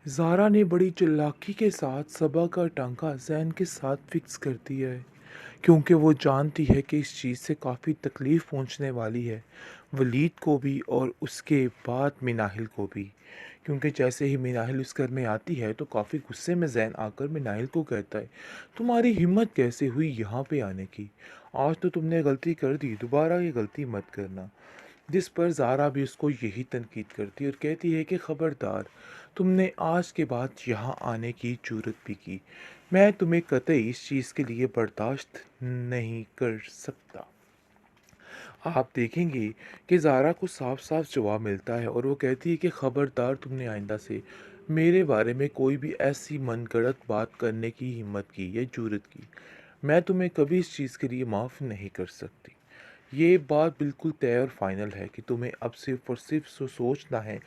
ज़ारा ने बड़ी चालाकी के साथ सबा का टांका ज़ैन के साथ फिक्स कर दिया है, क्योंकि वो जानती है कि इस चीज़ से काफ़ी तकलीफ़ पहुंचने वाली है, वलीद को भी और उसके बाद मिनाहिल को भी। क्योंकि जैसे ही मिनाहिल उस घर में आती है तो काफ़ी गुस्से में ज़ैन आकर मिनाहिल को कहता है, तुम्हारी हिम्मत कैसे हुई यहाँ पे आने की? आज तो तुमने गलती कर दी, दोबारा ये गलती मत करना। जिस पर ज़ारा भी उसको यही तनकीद करती है और कहती है कि ख़बरदार, तुमने आज के बाद यहाँ आने की जुर्रत भी की, मैं तुम्हें कतई इस चीज़ के लिए बर्दाश्त नहीं कर सकता। आप देखेंगे कि ज़ारा को साफ साफ जवाब मिलता है और वो कहती है कि ख़बरदार, तुमने आइंदा से मेरे बारे में कोई भी ऐसी मनगढ़ंत बात करने की हिम्मत की या जुर्रत की, मैं तुम्हें कभी इस चीज़ के लिए माफ़ नहीं कर सकती। ये बात बिल्कुल तय और फाइनल है कि तुम्हें अब सिर्फ़ और सिर्फ़ जो सोचना है,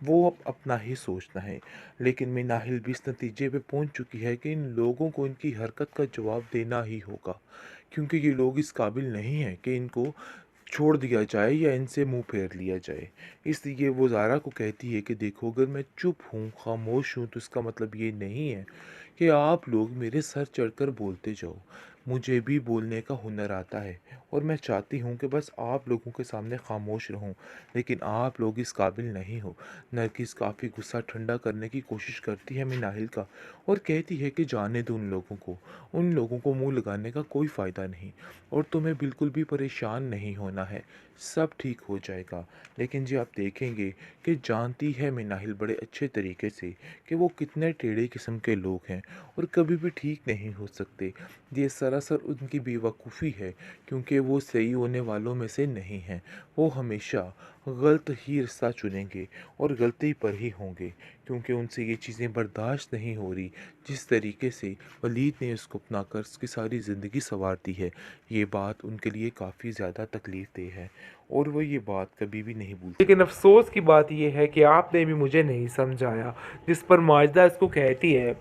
वो अब अपना ही सोचना है। लेकिन मिनाहिल भी इस नतीजे पे पहुंच चुकी है कि इन लोगों को इनकी हरकत का जवाब देना ही होगा, क्योंकि ये लोग इस काबिल नहीं हैं कि इनको छोड़ दिया जाए या इनसे मुंह फेर लिया जाए। इसलिए वो ज़ारा को कहती है कि देखो, अगर मैं चुप हूँ, खामोश हूँ, तो इसका मतलब ये नहीं है कि आप लोग मेरे सर चढ़कर बोलते जाओ। मुझे भी बोलने का हुनर आता है और मैं चाहती हूँ कि बस आप लोगों के सामने खामोश रहूँ, लेकिन आप लोग इस काबिल नहीं हो। नरगिस काफ़ी गुस्सा ठंडा करने की कोशिश करती है मिनाहिल का और कहती है कि जाने दो उन लोगों को मुंह लगाने का कोई फ़ायदा नहीं और तुम्हें बिल्कुल भी परेशान नहीं होना है, सब ठीक हो जाएगा। लेकिन जी आप देखेंगे कि जानती है मिनाहिल बड़े अच्छे तरीके से कि वो कितने टेढ़े किस्म के लोग हैं और कभी भी ठीक नहीं हो सकते। ये सरासर उनकी बेवकूफ़ी है, क्योंकि वो सही होने वालों में से नहीं हैं। वो हमेशा गलत ही रास्ता चुनेंगे और गलती पर ही होंगे, क्योंकि उनसे ये चीज़ें बर्दाश्त नहीं हो रही जिस तरीके से वलीद ने उसको अपना कर उसकी सारी ज़िंदगी संवार दी है। ये बात उनके लिए काफ़ी ज़्यादा तकलीफ़ देह है और वो ये बात कभी भी नहीं भूल लेकिन सकते। अफसोस की बात यह है कि आपने भी मुझे नहीं समझाया। जिस पर माजदा इसको कहती है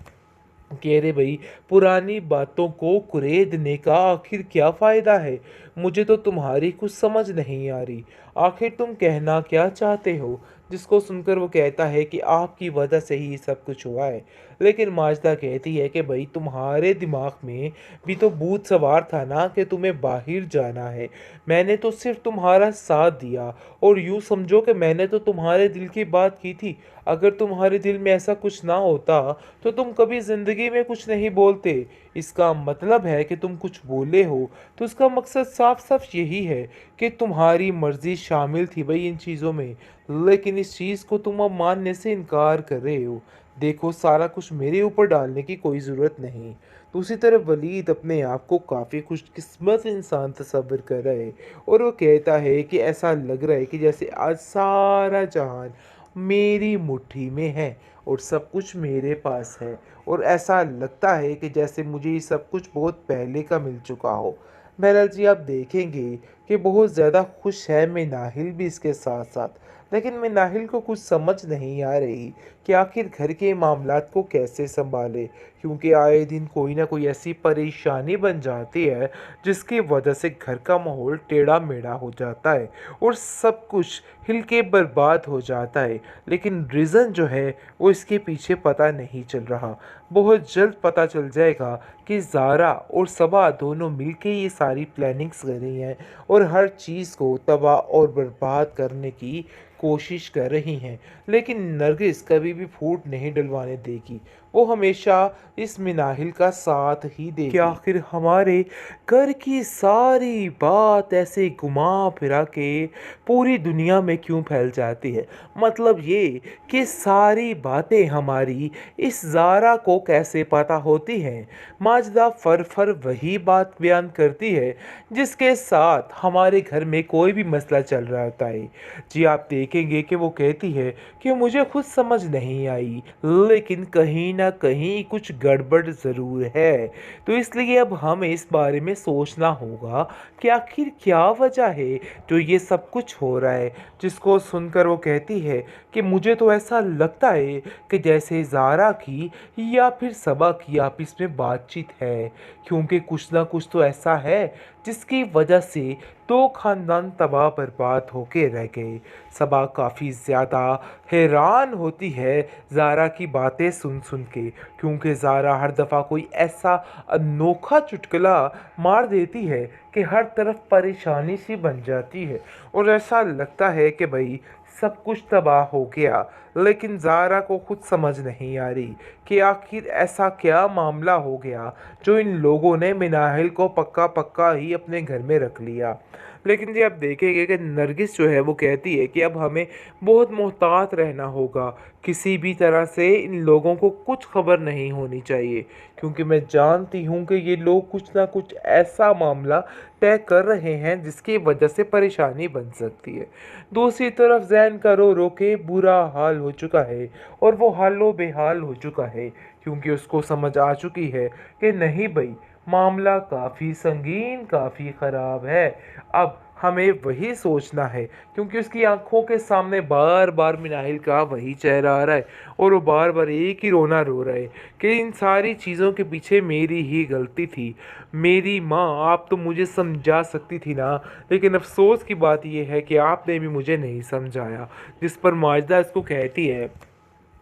कि अरे भाई, पुरानी बातों को कुरेदने का आखिर क्या फ़ायदा है? मुझे तो तुम्हारी कुछ समझ नहीं आ रही। आखिर तुम कहना क्या चाहते हो? जिसको सुनकर वो कहता है कि आपकी वजह से ही ये सब कुछ हुआ है। लेकिन माजदा कहती है कि भाई, तुम्हारे दिमाग में भी तो भूत सवार था ना कि तुम्हें बाहर जाना है। मैंने तो सिर्फ तुम्हारा साथ दिया और यूँ समझो कि मैंने तो तुम्हारे दिल की बात की थी। अगर तुम्हारे दिल में ऐसा कुछ ना होता तो तुम कभी ज़िंदगी में कुछ नहीं बोलते। इसका मतलब है कि तुम कुछ बोले हो तो इसका मकसद साफ साफ यही है कि तुम्हारी मर्ज़ी शामिल थी भाई इन चीज़ों में। लेकिन इस चीज़ को तुम अब मानने से इनकार कर रहे हो। देखो, सारा कुछ मेरे ऊपर डालने की कोई ज़रूरत नहीं। दूसरी तरफ वलीद अपने आप को काफ़ी खुशकिस्मत इंसान तस्वर कर रहा है और वो कहता है कि ऐसा लग रहा है कि जैसे आज सारा जहान मेरी मुट्ठी में है और सब कुछ मेरे पास है। और ऐसा लगता है कि जैसे मुझे ये सब कुछ बहुत पहले का मिल चुका हो। बहरहाल जी, आप देखेंगे कि बहुत ज़्यादा खुश है मिनाहिल भी इसके साथ साथ। लेकिन मिनाहिल को कुछ समझ नहीं आ रही कि आखिर घर के मामलात को कैसे संभाले, क्योंकि आए दिन कोई ना कोई ऐसी परेशानी बन जाती है जिसकी वजह से घर का माहौल टेढ़ा मेढ़ा हो जाता है और सब कुछ हिल के बर्बाद हो जाता है। लेकिन रीज़न जो है वो इसके पीछे पता नहीं चल रहा। बहुत जल्द पता चल जाएगा कि ज़ारा और सबा दोनों मिलके ये सारी प्लानिंग्स कर रही हैं और हर चीज़ को तबाह और बर्बाद करने की कोशिश कर रही हैं। लेकिन नरगिस कभी भी फूट नहीं डलवाने देगी। वो हमेशा इस मिनाहिल का साथ ही देगी। आखिर हमारे घर की सारी बात ऐसे घुमा फिरा के पूरी दुनिया में क्यों फैल जाती है? मतलब ये कि सारी बातें हमारी इस ज़ारा को कैसे पता होती हैं? माजदा फर वही बात बयान करती है जिसके साथ हमारे घर में कोई भी मसला चल रहा होता है। जी, आप देखेंगे कि वो कहती है कि मुझे खुद समझ नहीं आई, लेकिन कहीं ना कहीं कुछ गड़बड़ ज़रूर है। तो इसलिए अब हमें इस बारे में सोचना होगा कि आखिर क्या वजह है जो ये सब कुछ हो रहा है। जिसको सुनकर वो कहती है कि मुझे तो ऐसा लगता है कि जैसे ज़ारा की या फिर सबा की आपस में बातचीत है, क्योंकि कुछ ना कुछ तो ऐसा है जिसकी वजह से दो खानदान तबाह बर्बाद होके रह गए। सबा काफ़ी ज़्यादा हैरान होती है ज़ारा की बातें सुन के, क्योंकि ज़ारा हर दफ़ा कोई ऐसा अनोखा चुटकुला मार देती है कि हर तरफ परेशानी सी बन जाती है और ऐसा लगता है कि भाई सब कुछ तबाह हो गया। लेकिन ज़ारा को खुद समझ नहीं आ रही कि आखिर ऐसा क्या मामला हो गया जो इन लोगों ने मिनाहिल को पक्का पक्का ही अपने घर में रख लिया। लेकिन जी आप देखेंगे कि नरगिस जो है वो कहती है कि अब हमें बहुत मोहतात रहना होगा, किसी भी तरह से इन लोगों को कुछ खबर नहीं होनी चाहिए, क्योंकि मैं जानती हूँ कि ये लोग कुछ ना कुछ ऐसा मामला तय कर रहे हैं जिसकी वजह से परेशानी बन सकती है। दूसरी तरफ जैन का रो रो के बुरा हाल हो चुका है और वो हालो बेहाल हो चुका है, क्योंकि उसको समझ आ चुकी है कि नहीं भाई, मामला काफ़ी संगीन, काफ़ी ख़राब है। अब हमें वही सोचना है, क्योंकि उसकी आंखों के सामने बार बार मिनाहिल का वही चेहरा आ रहा है और वो बार बार एक ही रोना रो रहा है कि इन सारी चीज़ों के पीछे मेरी ही गलती थी। मेरी माँ, आप तो मुझे समझा सकती थी ना, लेकिन अफसोस की बात यह है कि आपने भी मुझे नहीं समझाया। जिस पर माजिदा इसको कहती है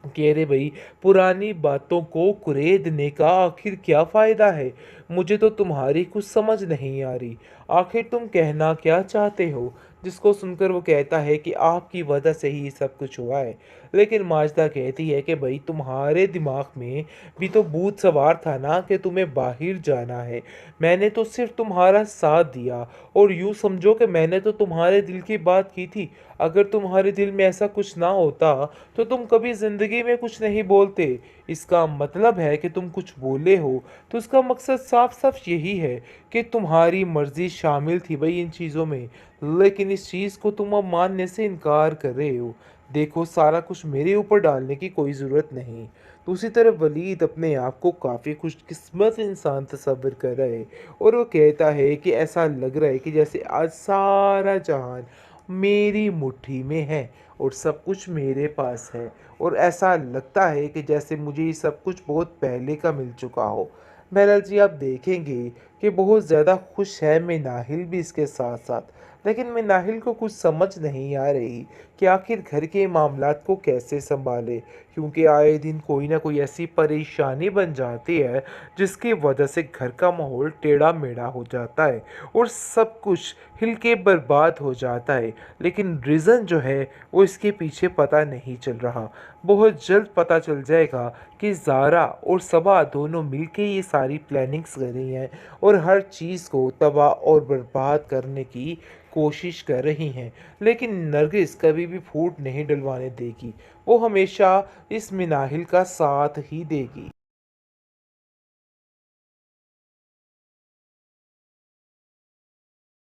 कि अरे भाई, पुरानी बातों को कुरेदने का आखिर क्या फ़ायदा है। मुझे तो तुम्हारी कुछ समझ नहीं आ रही। आखिर तुम कहना क्या चाहते हो। जिसको सुनकर वो कहता है कि आपकी वजह से ही सब कुछ हुआ है। लेकिन माजिदा कहती है कि भाई, तुम्हारे दिमाग में भी तो भूत सवार था ना कि तुम्हें बाहर जाना है। मैंने तो सिर्फ तुम्हारा साथ दिया और यूँ समझो कि मैंने तो तुम्हारे दिल की बात की थी। अगर तुम्हारे दिल में ऐसा कुछ ना होता तो तुम कभी ज़िंदगी में कुछ नहीं बोलते। इसका मतलब है कि तुम कुछ बोले हो तो इसका मकसद साफ साफ यही है कि तुम्हारी मर्ज़ी शामिल थी भाई इन चीज़ों में, लेकिन इस चीज़ को तुम अब मानने से इनकार कर रहे हो। देखो, सारा कुछ मेरे ऊपर डालने की कोई ज़रूरत नहीं। दूसरी तरफ वलीद अपने आप को काफ़ी खुशकिस्मत इंसान तस्वर कर रहा है और वो कहता है कि ऐसा लग रहा है कि जैसे आज सारा जहान मेरी मुट्ठी में है और सब कुछ मेरे पास है, और ऐसा लगता है कि जैसे मुझे ये सब कुछ बहुत पहले का मिल चुका हो। बहरहाल जी, आप देखेंगे कि बहुत ज़्यादा खुश है मिनाहिल भी इसके साथ साथ, लेकिन मिनाहिल को कुछ समझ नहीं आ रही कि आखिर घर के मामलात को कैसे संभाले, क्योंकि आए दिन कोई ना कोई ऐसी परेशानी बन जाती है जिसकी वजह से घर का माहौल टेढ़ा मेढ़ा हो जाता है और सब कुछ हिल के बर्बाद हो जाता है। लेकिन रीज़न जो है वो इसके पीछे पता नहीं चल रहा। बहुत जल्द पता चल जाएगा कि ज़ारा और सबा दोनों मिलके ये सारी प्लानिंग्स कर रही हैं और हर चीज़ को तबाह और बर्बाद करने की कोशिश कर रही हैं। लेकिन नरगिस कभी भी फूट नहीं डलवाने देगी। वो हमेशा इस मिनाहिल का साथ ही देगी।